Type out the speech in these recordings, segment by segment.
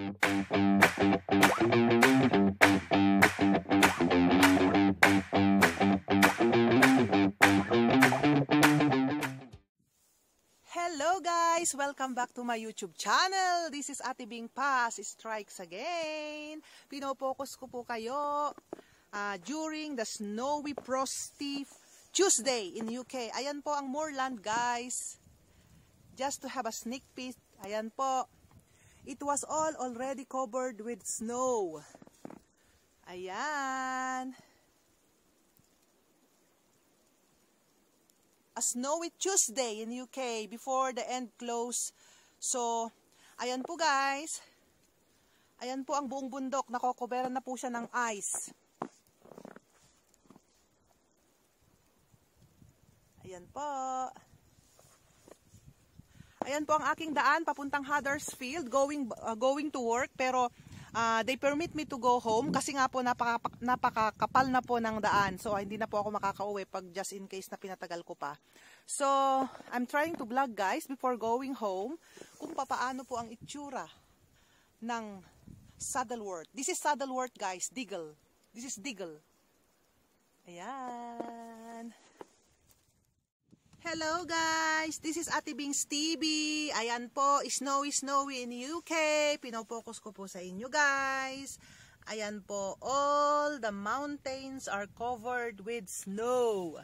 Hello guys! Welcome back to my YouTube channel. This is Ate Bing Paz Strikes Again. Pinopokus ko po kayo during the snowy frosty Tuesday in UK. Ayan po ang moorland guys. Just to have a sneak peek. Ayan po. It was all already covered with snow. Ayan. A snowy Tuesday in UK before the end close. So, ayan po guys. Ayan po ang buong bundok. Nakokoberan na po siya ng ice. Ayan po. Ayan po ang aking daan papuntang Huddersfield going to work. Pero they permit me to go home kasi nga po napakakapal na po ng daan. So hindi na po ako makakauwi pag just in case na pinatagal ko pa. So I'm trying to vlog guys before going home kung papaano po ang itsura ng Saddleworth. This is Saddleworth guys, Diggle. This is Diggle. Ayan. Hello guys, this is Ate Bing's TV. Ayan po, snowy in UK. Pinopokus ko po sa inyo guys. Ayan po, all the mountains are covered with snow.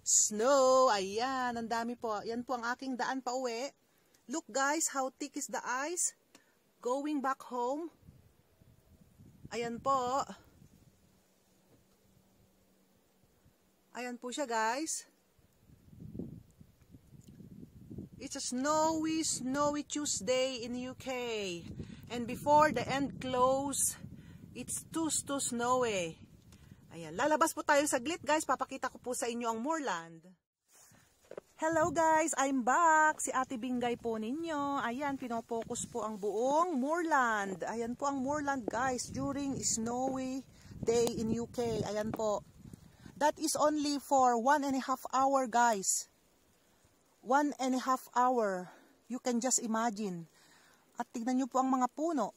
Snow, ayan, ang dami po. Ayan po ang aking daan pa uwi. Look guys, how thick is the ice. Going back home. Ayan po. Ayan po siya guys. It's a snowy Tuesday in UK. And before the end close, it's too snowy. Ayan, lalabas po tayo saglit guys. Papakita ko po sa inyo ang moorland. Hello guys, I'm back. Si Ate Bingay po ninyo. Ayan, pinopokus po ang buong moorland. Ayan po ang moorland guys during snowy day in UK. Ayan po. That is only for 1.5 hours guys. 1.5 hours. You can just imagine. At tignan nyo po ang mga puno.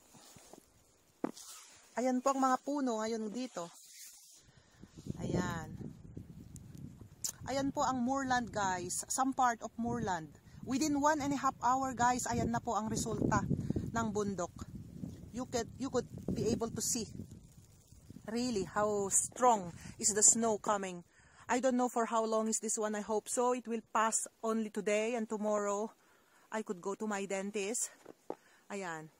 Ayan po ang mga puno ngayon dito. Ayan. Ayan po ang moorland guys. Some part of moorland. Within 1.5 hours guys, ayan na po ang resulta ng bundok. You could be able to see really how strong is the snow coming. I don't know for how long is this one. I hope so. It will pass only today and tomorrow I could go to my dentist. Ayan.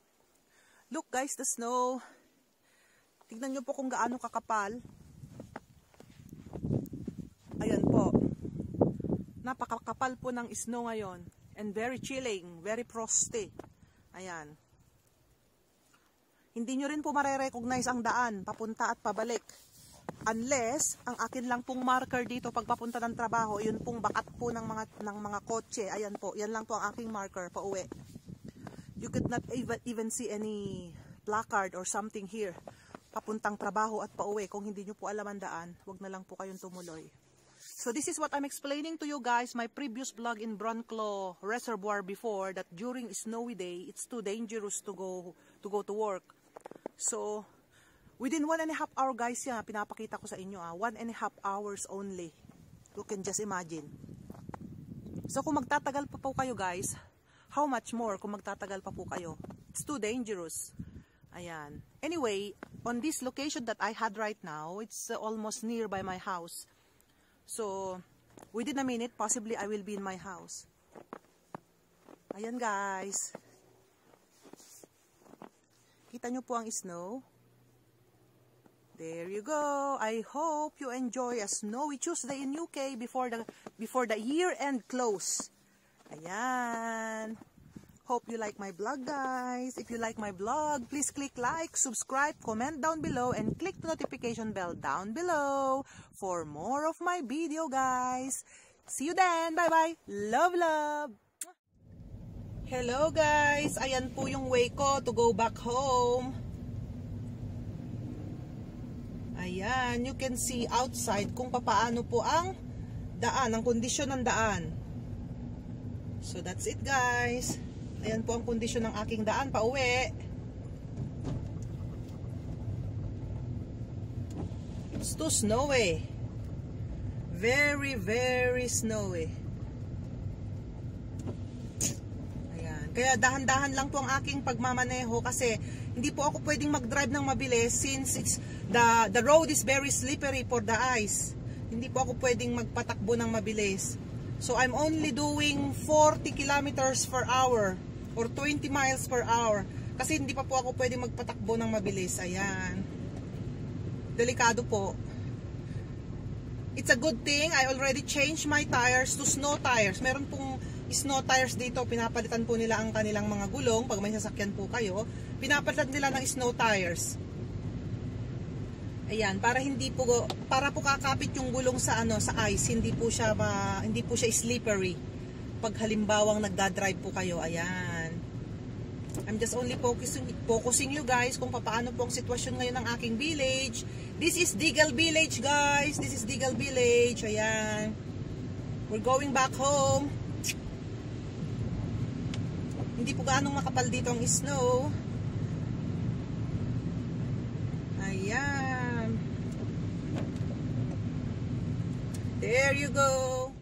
Look guys, the snow. Tignan nyo po kung gaano kakapal. Ayan po. Napakakapal po ng snow ngayon. And very chilling, very frosty. Ayan. Hindi nyo rin po mare-recognize ang daan, papunta at pabalik. Unless, ang akin lang pong marker dito pag papunta ng trabaho, yun pong bakat po ng mga kotse. Ayan po, yan lang po ang aking marker pa uwi. You could not even see any placard or something here. Papuntang trabaho at pa uwi. Kung hindi nyo po alam ang daan, wag na lang po kayong tumuloy. So this is what I'm explaining to you guys. My previous vlog in Bronclaw Reservoir before, that during snowy day, it's too dangerous to go to work. So, within 1.5 hours guys yan, pinapakita ko sa inyo 1.5 hours only. You can just imagine. So kung magtatagal pa po kayo guys, how much more kung magtatagal pa po kayo? It's too dangerous. Ayan. Anyway, on this location that I had right now, it's almost nearby my house. So, within a minute, possibly I will be in my house. Ayan guys. Kita nyo po ang snow. There you go. I hope you enjoy a snowy Tuesday in UK before the year-end close. Ayan. Hope you like my vlog, guys. If you like my vlog, please click like, subscribe, comment down below, and click the notification bell down below for more of my video, guys. See you then. Bye-bye. Love, love. Hello, guys. Ayan po yung way ko to go back home. Ayan, you can see outside kung papaano po ang daan, ang kondisyon ng daan. So that's it guys. Ayan po ang kondisyon ng aking daan pa uwi. It's too snowy. Very, very snowy. Ayan. Kaya dahan-dahan lang po ang aking pagmamaneho kasi hindi po ako pwedeng mag-drive ng mabilis since the road is very slippery for the ice. Hindi po ako pwedeng magpatakbo ng mabilis. So I'm only doing 40 kilometers per hour or 20 miles per hour kasi hindi pa po ako pwedeng magpatakbo ng mabilis. Ayan. Delikado po. It's a good thing I already changed my tires to snow tires. Meron pong snow tires dito. Pinapalitan po nila ang kanilang mga gulong. Pag may sasakyan po kayo, pinapalitan nila ng snow tires. Ayan, para po kakapit yung gulong sa sa ice, hindi po siya slippery. Pag halimbawang nagda-drive po kayo, ayan. I'm just only focusing you guys kung paano po ang sitwasyon ngayon ng aking village. This is Digal Village, guys. This is Digal Village. Ayan. We're going back home. Hindi po gaanong makapal dito ang snow. Ayan. There you go.